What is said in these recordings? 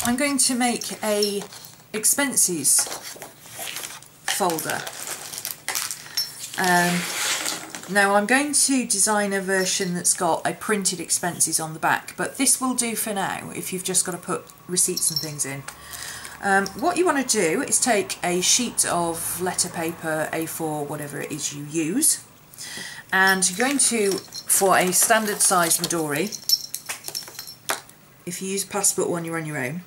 I'm going to make a expenses folder. Now I'm going to design a version that's got a printed expenses on the back, but this will do for now if you've just got to put receipts and things in. What you want to do is take a sheet of letter paper, A4, whatever it is you use, and you're going to, for a standard size Midori, if you use a passport one you're on your own.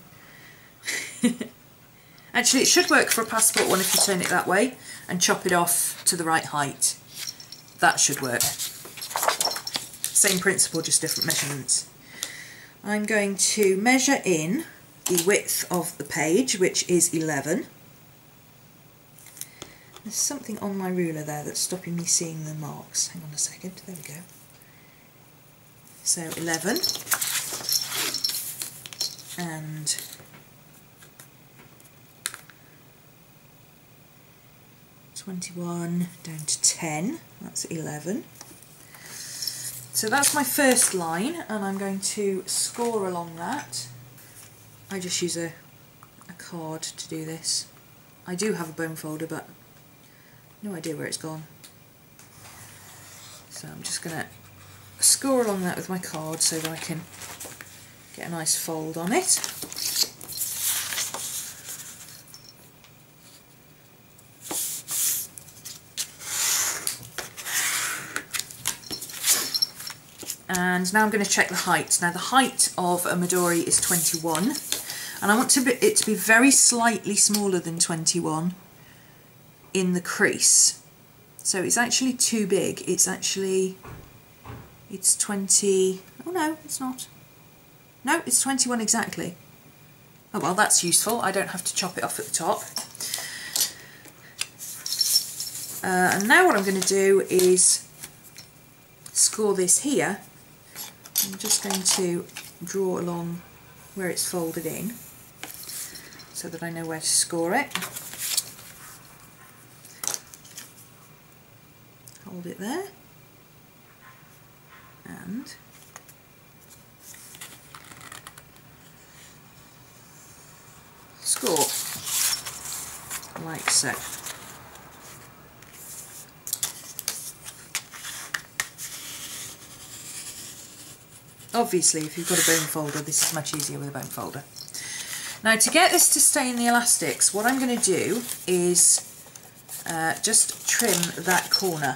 Actually, it should work for a passport one if you turn it that way and chop it off to the right height. That should work. Same principle, just different measurements. I'm going to measure in the width of the page, which is 11. There's something on my ruler there that's stopping me seeing the marks. Hang on a second, there we go. So 11 and 21 down to 10, that's 11. So that's my first line, and I'm going to score along that. I just use a card to do this. I do have a bone folder, but no idea where it's gone. So I'm just going to score along that with my card so that I can get a nice fold on it. And now I'm going to check the height. Now the height of a Midori is 21, and I want it to be very slightly smaller than 21 in the crease. So it's actually too big. It's 20, oh no, it's not. No, it's 21 exactly. Oh well, that's useful. I don't have to chop it off at the top. And now what I'm going to do is score this here. I'm just going to draw along where it's folded in so that I know where to score it. Hold it there and score like so. Obviously, if you've got a bone folder, this is much easier with a bone folder. Now, to get this to stay in the elastics, what I'm going to do is just trim that corner.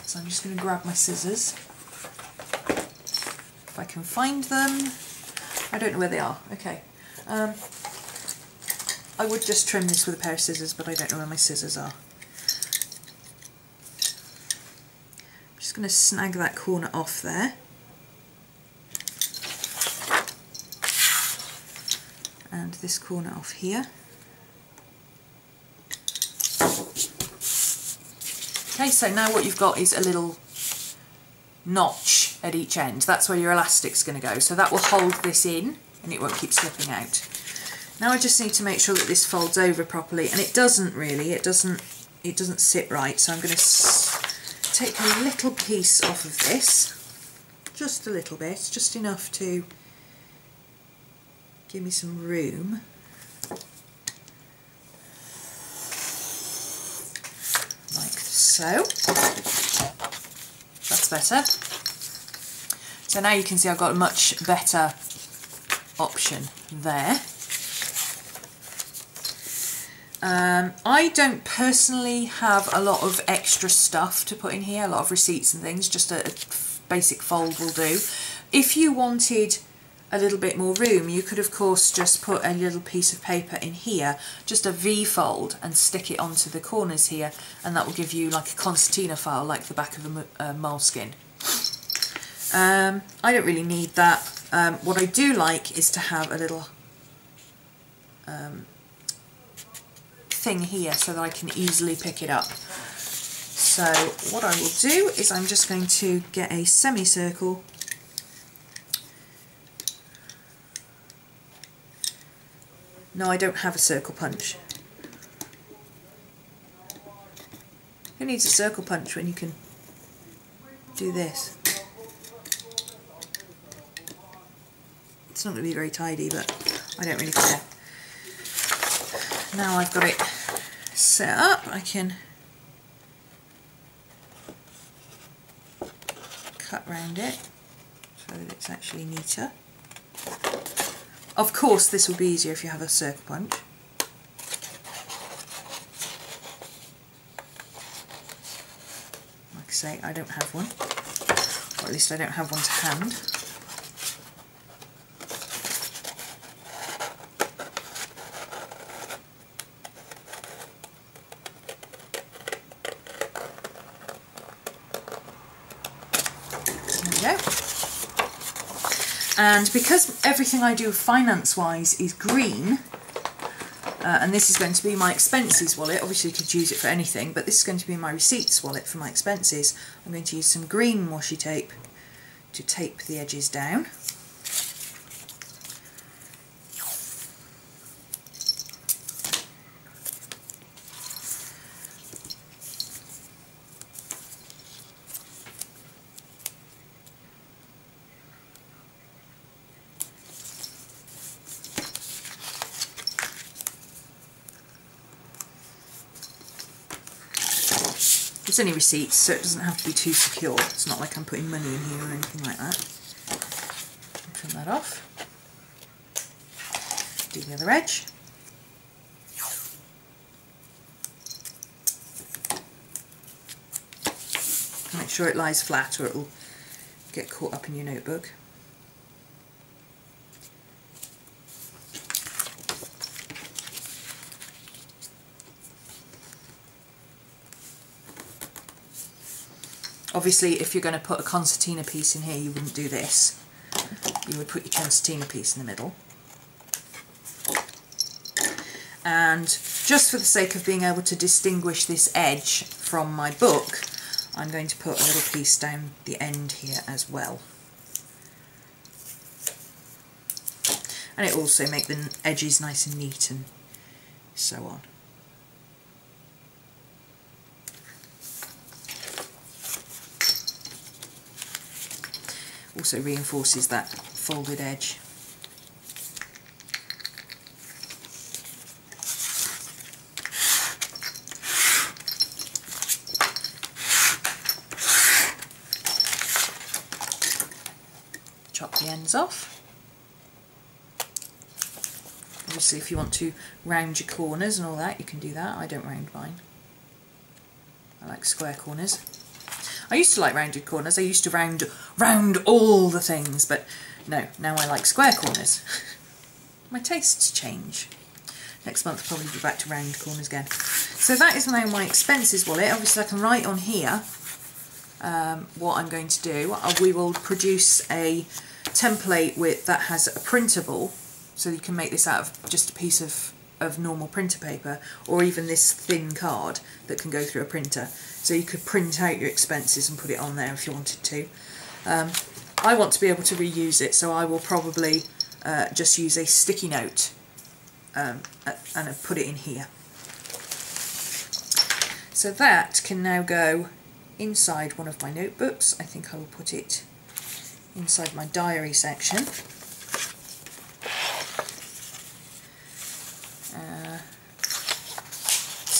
So I'm just going to grab my scissors. If I can find them. I don't know where they are. Okay. I would just trim this with a pair of scissors, but I don't know where my scissors are. I'm just going to snag that corner off there. And this corner off here. Okay, so now what you've got is a little notch at each end. That's where your elastic's going to go. So that will hold this in and it won't keep slipping out. Now I just need to make sure that this folds over properly, and it doesn't really, it doesn't sit right. So I'm going to take a little piece off of this, just a little bit, just enough to give me some room. Like so. That's better. So now you can see I've got a much better option there. I don't personally have a lot of extra stuff to put in here, a lot of receipts and things, just a basic fold will do. If you wanted a little bit more room, you could of course just put a little piece of paper in here, just a V fold, and stick it onto the corners here, and that will give you like a concertina file, like the back of a moleskin. I don't really need that. What I do like is to have a little thing here so that I can easily pick it up. So what I will do is I'm just going to get a semicircle . No, I don't have a circle punch. Who needs a circle punch when you can do this? It's It's not going to be very tidy, but I don't really care. Now I've got it set up, I can cut round it so that it's actually neater. Of course this will be easier if you have a circle punch. Like I say, I don't have one, or at least I don't have one to hand. And because everything I do finance-wise is green, and this is going to be my expenses wallet, obviously you could use it for anything, but this is going to be my receipts wallet for my expenses, I'm going to use some green washi tape to tape the edges down. It's only receipts, so it doesn't have to be too secure. It's not like I'm putting money in here or anything like that. Trim that off. Do the other edge. Make sure it lies flat or it will get caught up in your notebook. Obviously, if you're going to put a concertina piece in here, you wouldn't do this. You would put your concertina piece in the middle. And just for the sake of being able to distinguish this edge from my book, I'm going to put a little piece down the end here as well. And it also makes the edges nice and neat and so on. Also reinforces that folded edge. Chop the ends off. Obviously if you want to round your corners and all that, you can do that. I don't round mine. I like square corners. I used to like rounded corners. I used to round all the things, but no, now I like square corners. My tastes change. Next month I'll probably be back to round corners again. So that is now my expenses wallet. Obviously I can write on here what I'm going to do. We will produce a template that has a printable, so you can make this out of just a piece of normal printer paper, or even this thin card that can go through a printer. So you could print out your expenses and put it on there if you wanted to. I want to be able to reuse it, so I will probably just use a sticky note and put it in here. So that can now go inside one of my notebooks. I think I will put it inside my diary section.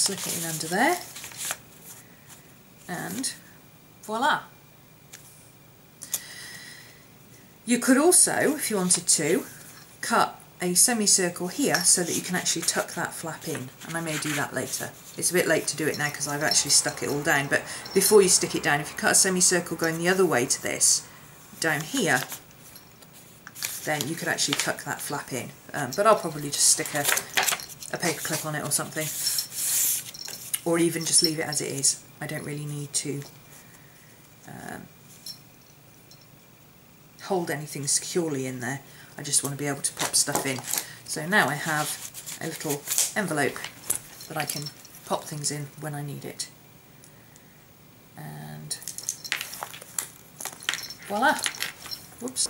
Slip it in under there, and voila. You could also, if you wanted to, cut a semicircle here so that you can actually tuck that flap in, and I may do that later. It's a bit late to do it now because I've actually stuck it all down, but before you stick it down, if you cut a semicircle going the other way to this, down here, then you could actually tuck that flap in. But I'll probably just stick a paper clip on it or something, or even just leave it as it is. I don't really need to hold anything securely in there. I just want to be able to pop stuff in. So now I have a little envelope that I can pop things in when I need it. And voila! Whoops.